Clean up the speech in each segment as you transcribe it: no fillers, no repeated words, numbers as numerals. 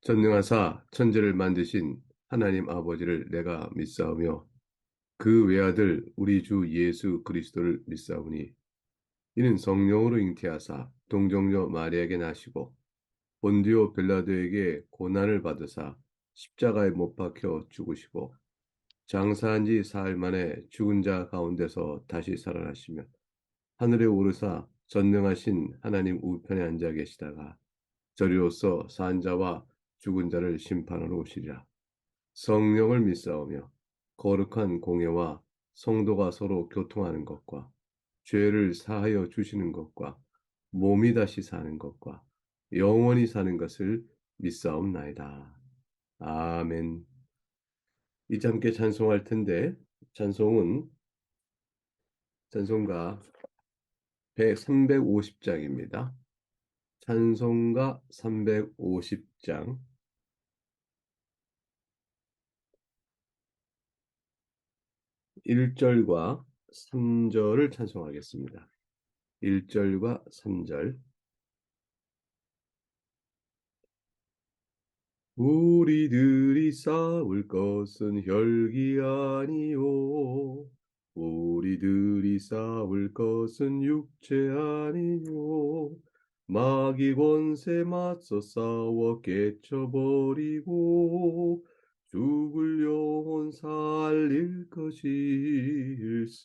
전능하사 천지를 만드신 하나님 아버지를 내가 믿사오며 그 외아들 우리 주 예수 그리스도를 믿사오니 이는 성령으로 잉태하사 동정녀 마리아에게 나시고 본디오 빌라도에게 고난을 받으사 십자가에 못 박혀 죽으시고 장사한 지 사흘 만에 죽은 자 가운데서 다시 살아나시며 하늘에 오르사 전능하신 하나님 우편에 앉아 계시다가 저리로서 산 자와 죽은 자를 심판하러 오시리라. 성령을 믿사오며 거룩한 공예와 성도가 서로 교통하는 것과 죄를 사하여 주시는 것과 몸이 다시 사는 것과 영원히 사는 것을 믿사옵나이다. 아멘. 이제 함께 찬송할 텐데 찬송은 찬송가 350장입니다. 찬송가 350장 1절과 3절을 찬송하겠습니다. 1절과 3절. 우리들이 싸울 것은 혈기 아니요 우리들이 싸울 것은 육체 아니요 마귀 권세 맞서 싸워 깨쳐버리고 죽을 영혼 살릴 것일세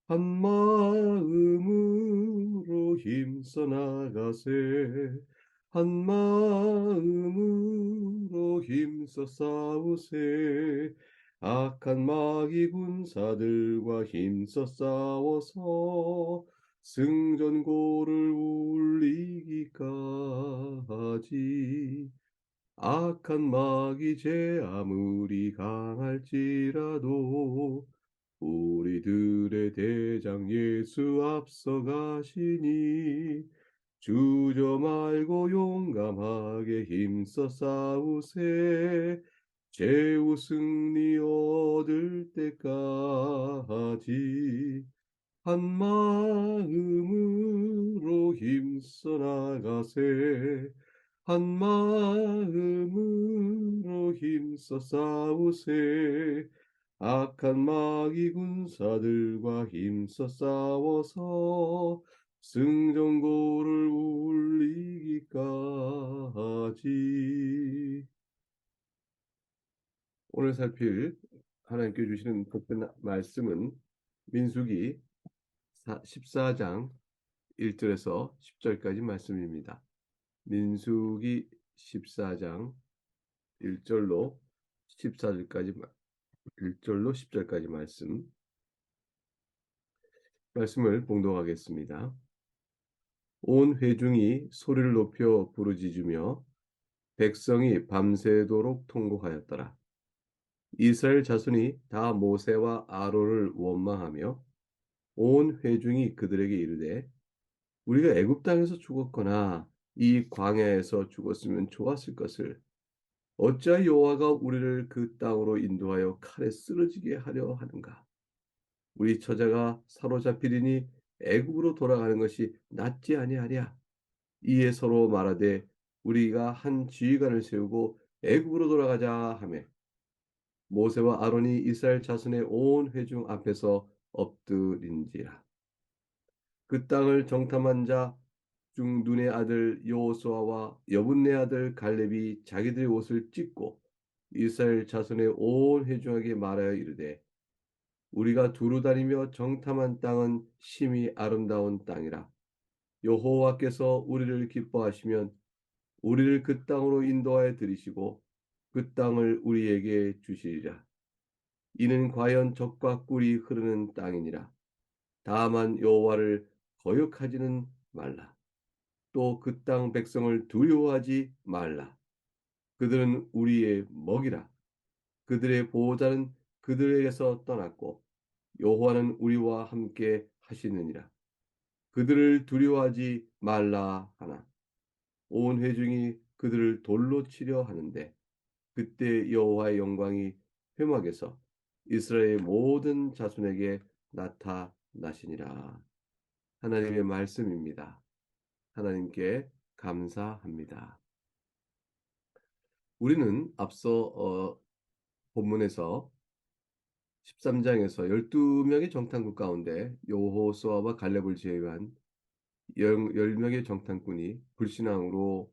한 마음으로 힘써 나가세 한 마음으로 힘써 싸우세 악한 마귀 군사들과 힘써 싸워서 승전고를 울리기까지 악한 마귀 제 아무리 강할지라도 우리들의 대장 예수 앞서가시니 주저 말고 용감하게 힘써 싸우세 최후 승리 얻을 때까지 한 마음으로 힘써 나가세 한 마음으로 힘써 싸우세 악한 마귀 군사들과 힘써 싸워서 승전고를 울리기까지. 오늘 살필 하나님께 주시는 복된 말씀은 민수기 14장 1절에서 10절까지 말씀입니다. 민수기 14장 1절로 14절까지 1절로 10절까지 말씀을 봉독하겠습니다. 온 회중이 소리를 높여 부르짖으며 백성이 밤새도록 통곡하였더라. 이스라엘 자손이 다 모세와 아론을 원망하며 온 회중이 그들에게 이르되 우리가 애굽 땅에서 죽었거나 이 광야에서 죽었으면 좋았을 것을 어찌하여 여호와가 우리를 그 땅으로 인도하여 칼에 쓰러지게 하려 하는가? 우리 처자가 사로잡히리니 애굽으로 돌아가는 것이 낫지 아니하랴. 이에 서로 말하되 우리가 한 지휘관을 세우고 애굽으로 돌아가자 하매 모세와 아론이 이스라엘 자손의 온 회중 앞에서 엎드린지라. 그 땅을 정탐한 자 중 눈의 아들 여호수아와 여분네 아들 갈렙이 자기들의 옷을 찢고 이스라엘 자손의 온 회중에게 말하여 이르되 우리가 두루 다니며 정탐한 땅은 심히 아름다운 땅이라 여호와께서 우리를 기뻐하시면 우리를 그 땅으로 인도하여 들이시고 그 땅을 우리에게 주시리라. 이는 과연 젖과 꿀이 흐르는 땅이니라. 다만 여호와를 거역하지는 말라. 또 그 땅 백성을 두려워하지 말라. 그들은 우리의 먹이라. 그들의 보호자는 그들에게서 떠났고 여호와는 우리와 함께 하시느니라. 그들을 두려워하지 말라 하나. 온 회중이 그들을 돌로 치려 하는데 그때 여호와의 영광이 회막에서 이스라엘의 모든 자손에게 나타나시니라. 하나님의 말씀입니다. 하나님께 감사합니다. 우리는 앞서 본문에서 13장에서 12명의 정탐꾼 가운데 여호수아와 갈렙을 제외한 10명의 정탐꾼이 불신앙으로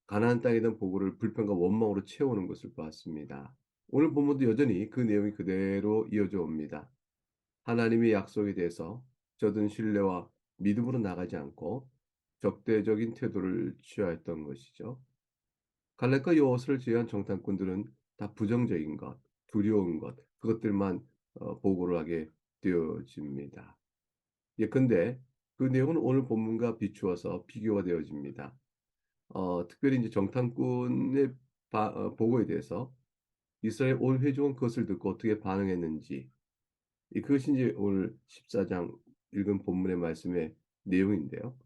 가나안 땅에 대한 보고를 불평과 원망으로 채우는 것을 보았습니다. 오늘 본문도 여전히 그 내용이 그대로 이어져 옵니다. 하나님의 약속에 대해서 저들은 신뢰와 믿음으로 나가지 않고 적대적인 태도를 취하였던 것이죠. 갈렙과 여호수아를 제외한 정탐꾼들은 다 부정적인 것, 두려운 것, 그것들만 보고를 하게 되어집니다. 근데 그 내용은 오늘 본문과 비추어서 비교가 되어집니다. 특별히 이제 정탐꾼의 보고에 대해서 이스라엘 온 회중은 그것을 듣고 어떻게 반응했는지, 그것이 이제 오늘 14장 읽은 본문의 말씀의 내용인데요.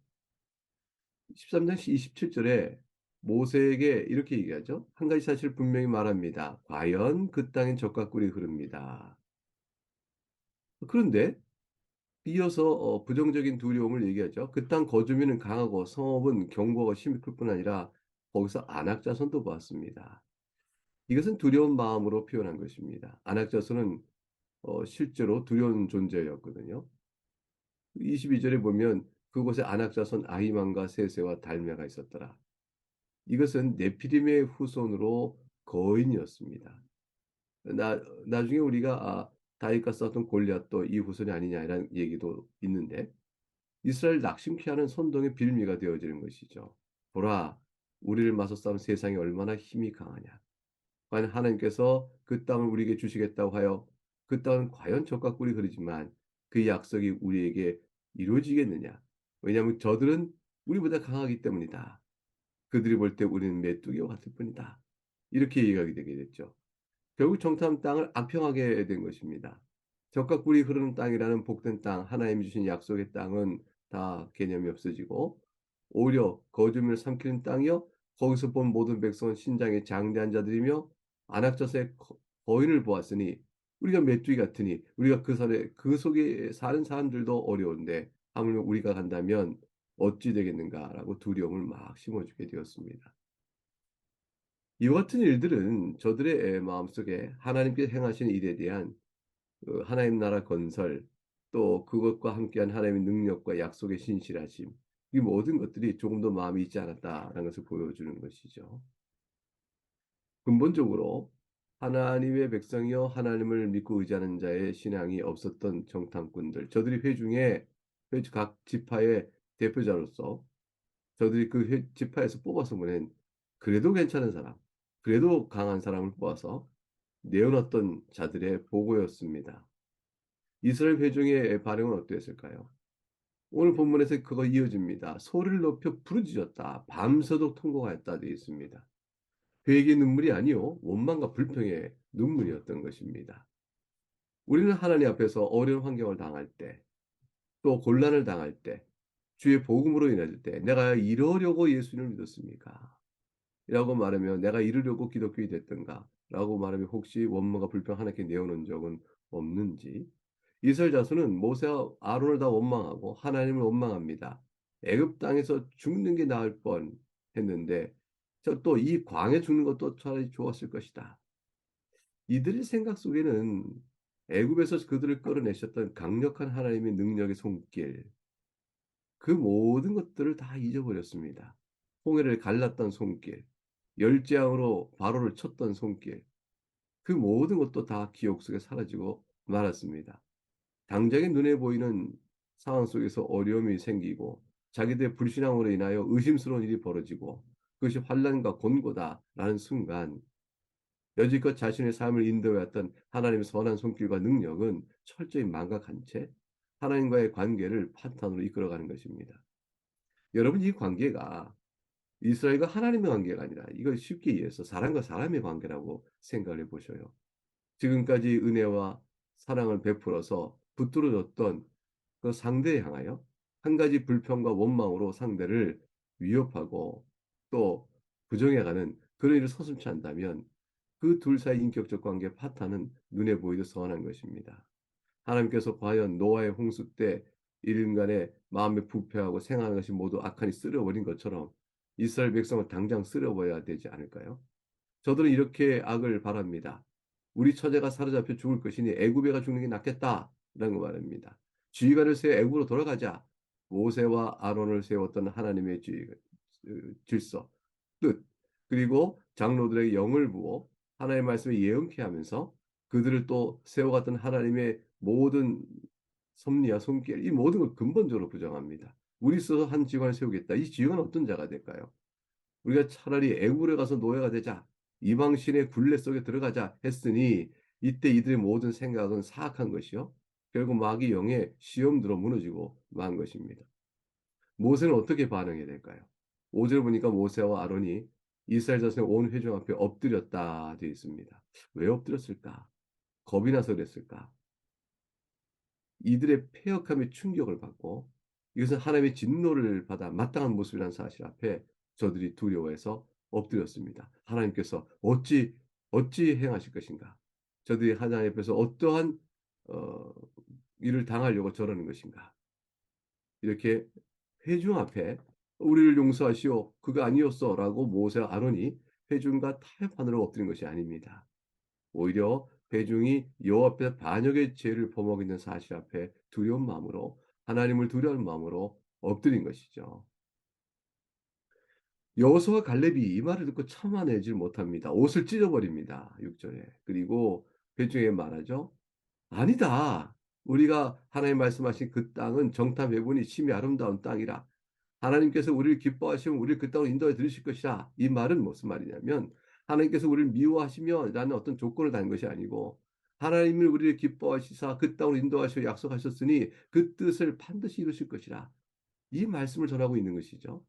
13장 27절에 모세에게 이렇게 얘기하죠. 한 가지 사실을 분명히 말합니다. 과연 그 땅엔 적과 꿀이 흐릅니다. 그런데 이어서 부정적인 두려움을 얘기하죠. 그 땅 거주민은 강하고 성읍은 견고하고 힘이 클 뿐 아니라 거기서 안악자손도 보았습니다. 이것은 두려운 마음으로 표현한 것입니다. 안악자손은 실제로 두려운 존재였거든요. 22절에 보면 그곳에 안악자손 아히만과 세세와 달메가 있었더라. 이것은 네피림의 후손으로 거인이었습니다. 나중에 우리가 다윗과 싸웠던 골리앗도 이 후손이 아니냐라는 얘기도 있는데 이스라엘 낙심케 하는 선동의 빌미가 되어지는 것이죠. 보라, 우리를 맞서 싸운 세상이 얼마나 힘이 강하냐. 과연 하나님께서 그 땅을 우리에게 주시겠다고 하여 그 땅은 과연 적과 꿀이 흐르지만 그 약속이 우리에게 이루어지겠느냐. 왜냐하면 저들은 우리보다 강하기 때문이다. 그들이 볼 때 우리는 메뚜기와 같을 뿐이다. 이렇게 얘기하게 되게 됐죠. 결국 정탐 땅을 악평하게 된 것입니다. 적과 꿀이 흐르는 땅이라는 복된 땅, 하나님이 주신 약속의 땅은 다 개념이 없어지고 오히려 거주민을 삼키는 땅이요 거기서 본 모든 백성은 신장에 장대한 자들이며 안악자서의 거인을 보았으니 우리가 메뚜기 같으니 우리가 그 속에 사는 사람들도 어려운데 하물며 우리가 간다면 어찌 되겠는가라고 두려움을 막 심어주게 되었습니다. 이와 같은 일들은 저들의 마음속에 하나님께 행하신 일에 대한 그 하나님 나라 건설, 또 그것과 함께한 하나님의 능력과 약속의 신실하심, 이 모든 것들이 조금 더 마음이 있지 않았다라는 것을 보여주는 것이죠. 근본적으로 하나님의 백성이여 하나님을 믿고 의지하는 자의 신앙이 없었던 정탐꾼들, 저들이 회중에 각 지파의 대표자로서 저들이 그 지파에서 뽑아서 보낸 그래도 괜찮은 사람, 그래도 강한 사람을 뽑아서 내어놨던 자들의 보고였습니다. 이스라엘 회중의 반응은 어땠을까요? 오늘 본문에서 그거 이어집니다. 소리를 높여 부르짖었다. 밤새도록 통곡하였다 되어 있습니다. 회개의 눈물이 아니요 원망과 불평의 눈물이었던 것입니다. 우리는 하나님 앞에서 어려운 환경을 당할 때, 또 곤란을 당할 때, 주의 복음으로 인해질 때 내가 이러려고 예수님을 믿었습니까? 라고 말하면 내가 이루려고 기독교인이 됐던가? 라고 말하면 혹시 원망과 불평 하나님께 내어놓은 적은 없는지? 이스라엘 자손은 모세와 아론을 다 원망하고 하나님을 원망합니다. 애굽 땅에서 죽는 게 나을 뻔 했는데 저 또 이 광에 죽는 것도 차라리 좋았을 것이다. 이들의 생각 속에는 애굽에서 그들을 끌어내셨던 강력한 하나님의 능력의 손길, 그 모든 것들을 다 잊어버렸습니다. 홍해를 갈랐던 손길, 열재앙으로 바로를 쳤던 손길, 그 모든 것도 다 기억 속에 사라지고 말았습니다. 당장의 눈에 보이는 상황 속에서 어려움이 생기고 자기들의 불신앙으로 인하여 의심스러운 일이 벌어지고 그것이 환난과 곤고다라는 순간 여지껏 자신의 삶을 인도해왔던 하나님의 선한 손길과 능력은 철저히 망각한 채 하나님과의 관계를 파탄으로 이끌어가는 것입니다. 여러분 이 관계가 이스라엘과 하나님의 관계가 아니라 이걸 쉽게 이해해서 사람과 사람의 관계라고 생각을 해보셔요. 지금까지 은혜와 사랑을 베풀어서 붙들어줬던 그 상대에 향하여 한 가지 불평과 원망으로 상대를 위협하고 또 부정해가는 그런 일을 서슴지 않다면 그 둘 사이 인격적 관계 파탄은 눈에 보이듯 선한 것입니다. 하나님께서 과연 노아의 홍수 때 인간의 마음에 부패하고 생각하는 것이 모두 악하니 쓸어버린 것처럼 이스라엘 백성을 당장 쓸어버려야 되지 않을까요? 저들은 이렇게 악을 바랍니다. 우리 처제가 사로잡혀 죽을 것이니 애굽에가 죽는 게 낫겠다라는 거 말입니다. 지휘관을 세워 애굽으로 돌아가자. 모세와 아론을 세웠던 하나님의 질서, 뜻, 그리고 장로들에게 영을 부어 하나님의 말씀에 예언케 하면서 그들을 또 세워갔던 하나님의 모든 섭리와 손길, 이 모든 걸 근본적으로 부정합니다. 우리 스스로 한 지휘관을 세우겠다. 이 지휘관은 어떤 자가 될까요? 우리가 차라리 애굽에 가서 노예가 되자, 이방신의 굴레 속에 들어가자 했으니 이때 이들의 모든 생각은 사악한 것이요. 결국 마귀 영에 시험 들어 무너지고 만 것입니다. 모세는 어떻게 반응해야 될까요? 5절 보니까 모세와 아론이 이스라엘 자손의 온 회중 앞에 엎드렸다 되어 있습니다. 왜 엎드렸을까? 겁이 나서 그랬을까? 이들의 패역함에 충격을 받고 이것은 하나님의 진노를 받아 마땅한 모습이라는 사실 앞에 저들이 두려워해서 엎드렸습니다. 하나님께서 어찌 행하실 것인가? 저들이 하나님 앞에서 어떠한 어, 일을 당하려고 저러는 것인가? 이렇게 회중 앞에 우리를 용서하시오. 그가 아니었어라고 모세와 아론이 회중과 타협하느라 엎드린 것이 아닙니다. 오히려 회중이 여호와 앞에서 반역의 죄를 범하고 있는 사실 앞에 두려운 마음으로 하나님을 두려워하는 마음으로 엎드린 것이죠. 여호수아와 갈렙이 이 말을 듣고 참아내질 못합니다. 옷을 찢어버립니다. 6절에. 그리고 회중에 말하죠. 아니다. 우리가 하나님 말씀하신 그 땅은 정탐 해보니 심히 아름다운 땅이라. 하나님께서 우리를 기뻐하시면 우리를 그 땅으로 인도해 드리실 것이라. 이 말은 무슨 말이냐면 하나님께서 우리를 미워하시며 라는 어떤 조건을 단 것이 아니고 하나님을 우리를 기뻐하시사 그 땅으로 인도하시고 약속하셨으니 그 뜻을 반드시 이루실 것이라. 이 말씀을 전하고 있는 것이죠.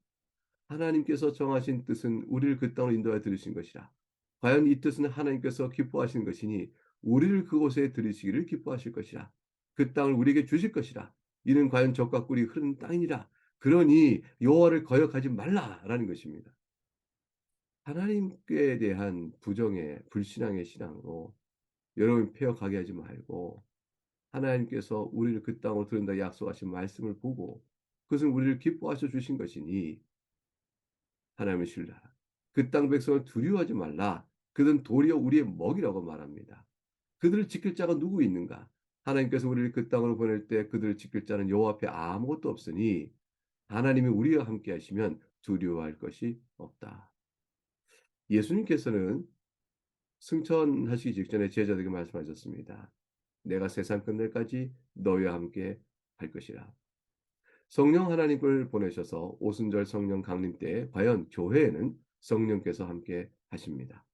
하나님께서 정하신 뜻은 우리를 그 땅으로 인도해 들으신 것이라. 과연 이 뜻은 하나님께서 기뻐하시는 것이니 우리를 그곳에 들이시기를 기뻐하실 것이라. 그 땅을 우리에게 주실 것이라. 이는 과연 젖과 꿀이 흐르는 땅이니라. 그러니 여호와를 거역하지 말라라는 것입니다. 하나님께 대한 부정의 불신앙의 신앙으로 여러분 폐역하게 하지 말고 하나님께서 우리를 그 땅으로 들은다 약속하신 말씀을 보고 그것은 우리를 기뻐하셔 주신 것이니 하나님을 신뢰하라. 그 땅 백성을 두려워하지 말라. 그들은 도리어 우리의 먹이라고 말합니다. 그들을 지킬 자가 누구 있는가? 하나님께서 우리를 그 땅으로 보낼 때 그들을 지킬 자는 여호와 앞에 아무것도 없으니 하나님이 우리와 함께 하시면 두려워할 것이 없다. 예수님께서는 승천하시기 직전에 제자들에게 말씀하셨습니다. 내가 세상 끝날까지 너희와 함께 할 것이라. 성령 하나님을 보내셔서 오순절 성령 강림 때에 과연 교회에는 성령께서 함께 하십니다.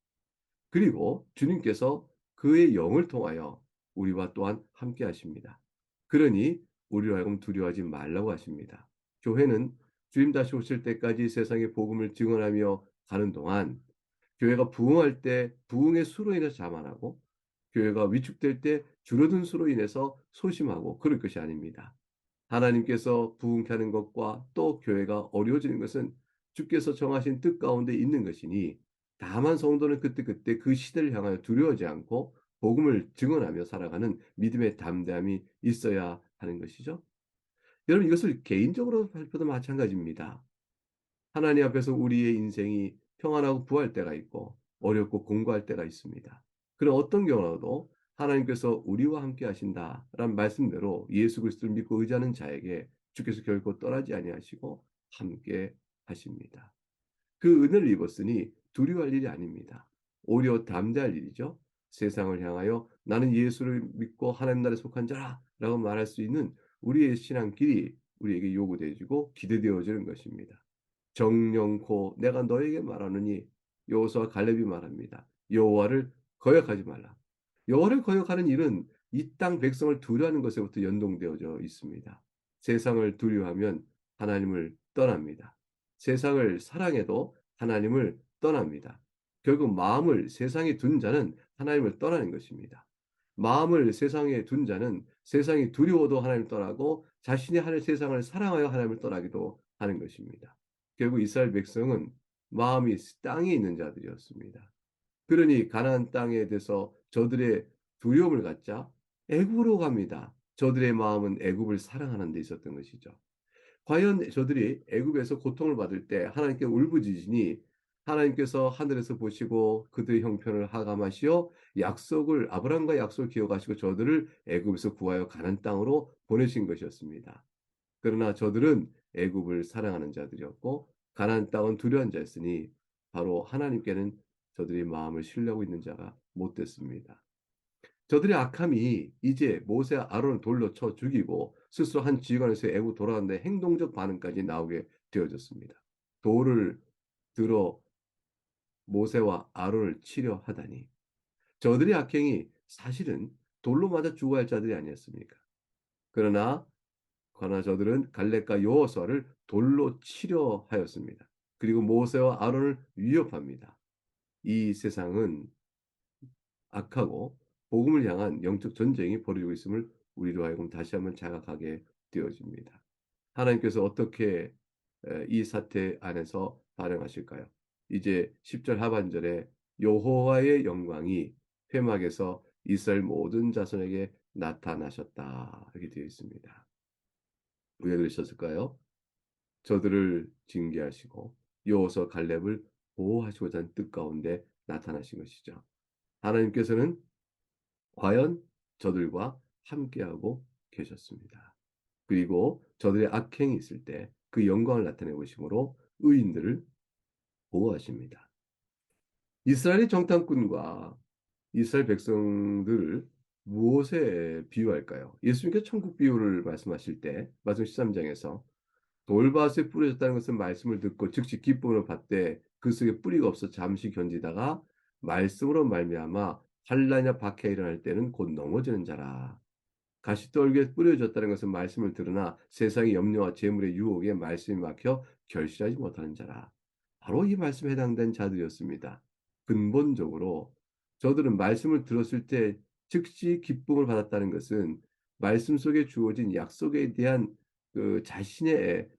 그리고 주님께서 그의 영을 통하여 우리와 또한 함께 하십니다. 그러니 우리로 하여금 두려워하지 말라고 하십니다. 교회는 주님 다시 오실 때까지 세상의 복음을 증언하며 가는 동안 교회가 부흥할 때 부흥의 수로 인해서 자만하고 교회가 위축될 때 줄어든 수로 인해서 소심하고 그럴 것이 아닙니다. 하나님께서 부흥케 하는 것과 또 교회가 어려워지는 것은 주께서 정하신 뜻 가운데 있는 것이니 다만 성도는 그때그때 그 시대를 향하여 두려워하지 않고 복음을 증언하며 살아가는 믿음의 담대함이 있어야 하는 것이죠. 여러분 이것을 개인적으로 발표도 마찬가지입니다. 하나님 앞에서 우리의 인생이 평안하고 부할 때가 있고 어렵고 공고할 때가 있습니다. 그런 어떤 경우라도 하나님께서 우리와 함께 하신다라는 말씀대로 예수 그리스도를 믿고 의지하는 자에게 주께서 결코 떠나지 아니하시고 함께 하십니다. 그 은혜를 입었으니 두려워할 일이 아닙니다. 오히려 담대할 일이죠. 세상을 향하여 나는 예수를 믿고 하나님 나라에 속한 자라라고 말할 수 있는 우리의 신앙길이 우리에게 요구되어지고 기대되어지는 것입니다. 정령코 내가 너에게 말하느니 여호수아 갈렙이 말합니다. 여호와를 거역하지 말라. 여호와를 거역하는 일은 이 땅 백성을 두려워하는 것에부터 연동되어져 있습니다. 세상을 두려워하면 하나님을 떠납니다. 세상을 사랑해도 하나님을 떠납니다. 결국 마음을 세상에 둔 자는 하나님을 떠나는 것입니다. 마음을 세상에 둔 자는 세상이 두려워도 하나님을 떠나고 자신이 하늘 세상을 사랑하여 하나님을 떠나기도 하는 것입니다. 결국 이스라엘 백성은 마음이 땅에 있는 자들이었습니다. 그러니 가나안 땅에 대해서 저들의 두려움을 갖자 애굽으로 갑니다. 저들의 마음은 애굽을 사랑하는 데 있었던 것이죠. 과연 저들이 애굽에서 고통을 받을 때 하나님께 울부짖으니 하나님께서 하늘에서 보시고 그들의 형편을 하감하시어 약속을 아브라함과 약속을 기억하시고 저들을 애굽에서 구하여 가나안 땅으로 보내신 것이었습니다. 그러나 저들은 애굽을 사랑하는 자들이었고 가나안 땅은 두려운 자였으니 바로 하나님께는 저들이 마음을 신뢰하고 있는 자가 못 됐습니다. 저들의 악함이 이제 모세와 아론을 돌로 쳐 죽이고 스스로 한 지휘관에서 애굽 돌아가는데 행동적 반응까지 나오게 되어졌습니다. 돌을 들어 모세와 아론을 치려 하다니 저들의 악행이 사실은 돌로 맞아 죽어야 할 자들이 아니었습니까? 그러나 저들은 갈렙과 여호수아를 돌로 치려 하였습니다. 그리고 모세와 아론을 위협합니다. 이 세상은 악하고 복음을 향한 영적 전쟁이 벌어지고 있음을 우리로 하여금 다시 한번 자각하게 되어집니다. 하나님께서 어떻게 이 사태 안에서 반응하실까요? 이제 10절 하반절에 여호와의 영광이 회막에서 이스라엘 모든 자손에게 나타나셨다 이렇게 되어 있습니다. 왜 그러셨을까요? 저들을 징계하시고 여호수아 갈렙을 보호하시고자 하는 뜻 가운데 나타나신 것이죠. 하나님께서는 과연 저들과 함께하고 계셨습니다. 그리고 저들의 악행이 있을 때 그 영광을 나타내 보심으로 의인들을 보호하십니다. 이스라엘의 정탐꾼과 이스라엘 백성들을 무엇에 비유할까요? 예수님께서 천국 비유를 말씀하실 때 마태복음 13장에서 돌밭에 뿌려졌다는 것은 말씀을 듣고 즉시 기쁨으로 받되 그 속에 뿌리가 없어 잠시 견디다가 말씀으로 말미암아 환난이나 박해가 일어날 때는 곧 넘어지는 자라. 가시떨기에 뿌려졌다는 것은 말씀을 들으나 세상의 염려와 재물의 유혹에 말씀이 막혀 결실하지 못하는 자라. 바로 이 말씀에 해당된 자들이었습니다. 근본적으로 저들은 말씀을 들었을 때 즉시 기쁨을 받았다는 것은 말씀 속에 주어진 약속에 대한 그 자신의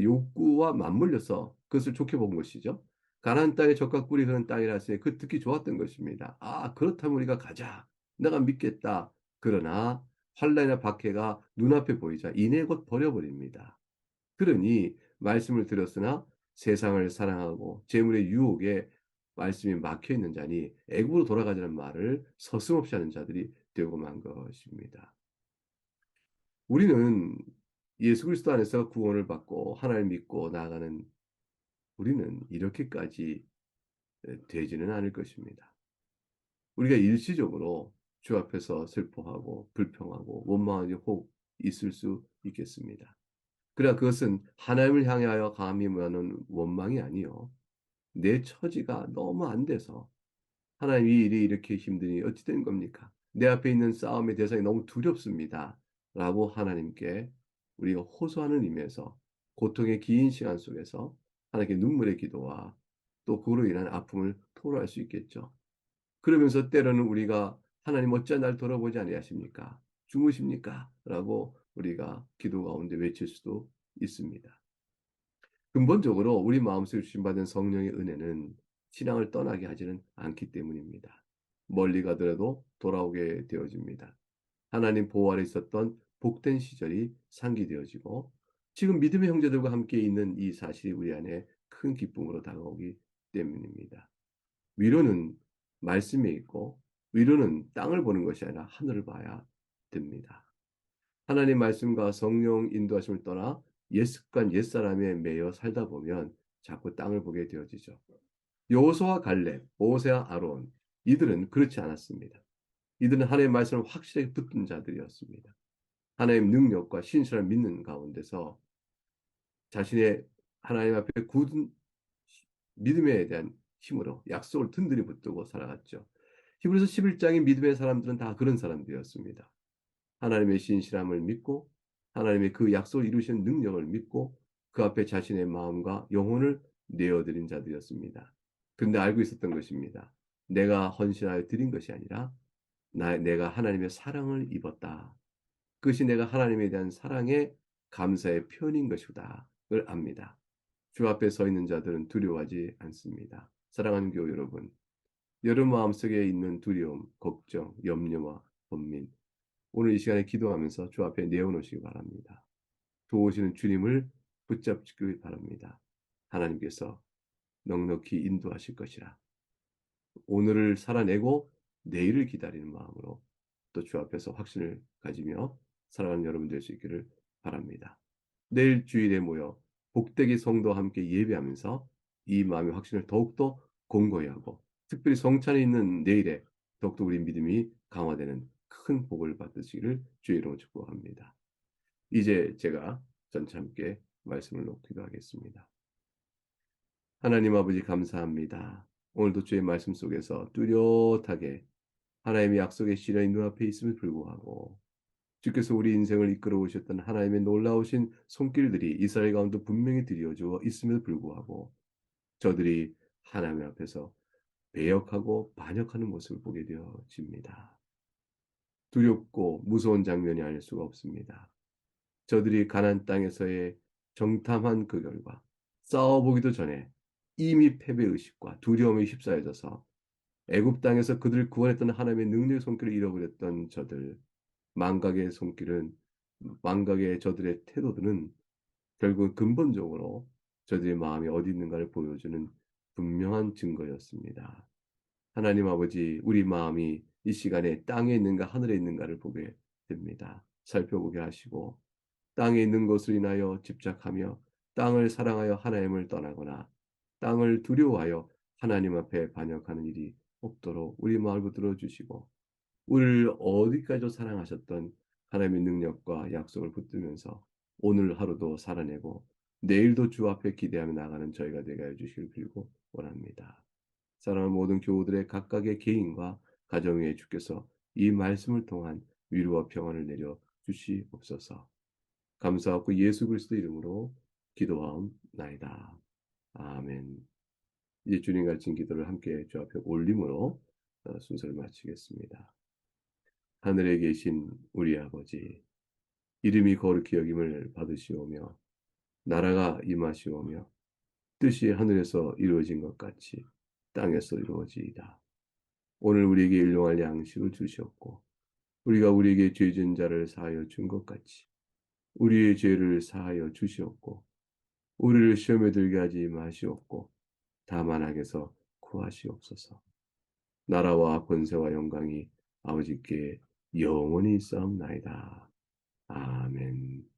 욕구와 맞물려서 그것을 좋게 본 것이죠. 가나안 땅에 젖과 꿀이 흐르는 땅이라 했으니 그 듣기 좋았던 것입니다. 아, 그렇다면 우리가 가자. 내가 믿겠다. 그러나 환란이나 박해가 눈앞에 보이자 이내 곧 버려버립니다. 그러니 말씀을 들었으나 세상을 사랑하고 재물의 유혹에 말씀이 막혀 있는 자니 애굽으로 돌아가자는 말을 서슴없이 하는 자들이 되고 만 것입니다. 우리는 예수 그리스도 안에서 구원을 받고 하나님을 믿고 나아가는 우리는 이렇게까지 되지는 않을 것입니다. 우리가 일시적으로 주 앞에서 슬퍼하고 불평하고 원망하기 혹 있을 수 있겠습니다. 그러나 그것은 하나님을 향하여 감히 뭐하는 원망이 아니요. 내 처지가 너무 안 돼서 하나님 이 일이 이렇게 힘드니 어찌 된 겁니까? 내 앞에 있는 싸움의 대상이 너무 두렵습니다. 라고 하나님께 우리가 호소하는 의미에서 고통의 긴 시간 속에서 하나님께 눈물의 기도와 또 그로 인한 아픔을 토로할 수 있겠죠. 그러면서 때로는 우리가 하나님 어찌 날 돌아보지 아니하십니까? 주무십니까? 라고 우리가 기도 가운데 외칠 수도 있습니다. 근본적으로 우리 마음속에 주신받은 성령의 은혜는 신앙을 떠나게 하지는 않기 때문입니다. 멀리 가더라도 돌아오게 되어집니다. 하나님 보호 아래 있었던 복된 시절이 상기되어지고 지금 믿음의 형제들과 함께 있는 이 사실이 우리 안에 큰 기쁨으로 다가오기 때문입니다. 위로는 말씀에 있고 위로는 땅을 보는 것이 아니라 하늘을 봐야 됩니다. 하나님 말씀과 성령 인도하심을 떠나 옛 습관, 옛 사람에 매여 살다 보면 자꾸 땅을 보게 되어지죠. 여호수아 갈렙, 모세와 아론 이들은 그렇지 않았습니다. 이들은 하나님의 말씀을 확실하게 붙든 자들이었습니다. 하나님의 능력과 신실을 믿는 가운데서 자신의 하나님 앞에 굳은 믿음에 대한 힘으로 약속을 든든히 붙들고 살아갔죠. 히브리서 11장의 믿음의 사람들은 다 그런 사람들이었습니다. 하나님의 신실함을 믿고 하나님의 그 약속을 이루시는 능력을 믿고 그 앞에 자신의 마음과 영혼을 내어드린 자들이었습니다. 그런데 알고 있었던 것입니다. 내가 헌신하여 드린 것이 아니라 내가 하나님의 사랑을 입었다. 그것이 내가 하나님에 대한 사랑의 감사의 표현인 것이다. 을 압니다. 주 앞에 서 있는 자들은 두려워하지 않습니다. 사랑하는 교우 여러분, 여러분 마음속에 있는 두려움, 걱정, 염려와 번민, 오늘 이 시간에 기도하면서 주 앞에 내어놓으시기 바랍니다. 도우시는 주님을 붙잡기 바랍니다. 하나님께서 넉넉히 인도하실 것이라. 오늘을 살아내고 내일을 기다리는 마음으로 또 주 앞에서 확신을 가지며 살아가는 여러분 될 수 있기를 바랍니다. 내일 주일에 모여 복되게 성도와 함께 예배하면서 이 마음의 확신을 더욱더 공고히 하고 특별히 성찬이 있는 내일에 더욱더 우리 믿음이 강화되는 큰 복을 받으시기를 주의 이름으로 축복합니다. 이제 제가 전체 함께 말씀을 놓기도 하겠습니다. 하나님 아버지 감사합니다. 오늘도 주의 말씀 속에서 뚜렷하게 하나님의 약속의 시련이 눈앞에 있음을 불구하고 주께서 우리 인생을 이끌어 오셨던 하나님의 놀라우신 손길들이 이스라엘 가운데 분명히 드려져 있음에도 불구하고 저들이 하나님 앞에서 배역하고 반역하는 모습을 보게 되어집니다. 두렵고 무서운 장면이 아닐 수가 없습니다. 저들이 가나안 땅에서의 정탐한 그 결과 싸워보기도 전에 이미 패배의식과 두려움에 휩싸여져서 애굽 땅에서 그들을 구원했던 하나님의 능력의 손길을 잃어버렸던 저들, 망각의 손길은 망각의 저들의 태도들은 결국 근본적으로 저들의 마음이 어디 있는가를 보여주는 분명한 증거였습니다. 하나님 아버지, 우리 마음이 이 시간에 땅에 있는가 하늘에 있는가를 보게 됩니다. 살펴보게 하시고 땅에 있는 것으로 인하여 집착하며 땅을 사랑하여 하나님을 떠나거나 땅을 두려워하여 하나님 앞에 반역하는 일이 없도록 우리 마음을 붙들어 주시고 우리를 어디까지도 사랑하셨던 하나님의 능력과 약속을 붙들면서 오늘 하루도 살아내고 내일도 주 앞에 기대하며 나가는 저희가 되게 해주시길 빌고 원합니다. 사랑하는 모든 교우들의 각각의 개인과 가정 위에 주께서 이 말씀을 통한 위로와 평안을 내려 주시옵소서. 감사하고 예수 그리스도 이름으로 기도하옵나이다. 아멘. 이제 주님 가르친 기도를 함께 주 앞에 올림으로 순서를 마치겠습니다. 하늘에 계신 우리 아버지, 이름이 거룩히 여김을 받으시오며 나라가 임하시오며 뜻이 하늘에서 이루어진 것 같이 땅에서 이루어지이다. 오늘 우리에게 일용할 양식을 주시옵고 우리가 우리에게 죄 지은 자를 사하여 준 것 같이 우리의 죄를 사하여 주시옵고 우리를 시험에 들게 하지 마시옵고 다만 악에서 구하시옵소서. 나라와 권세와 영광이 아버지께 영원히 있사옵나이다. 아멘.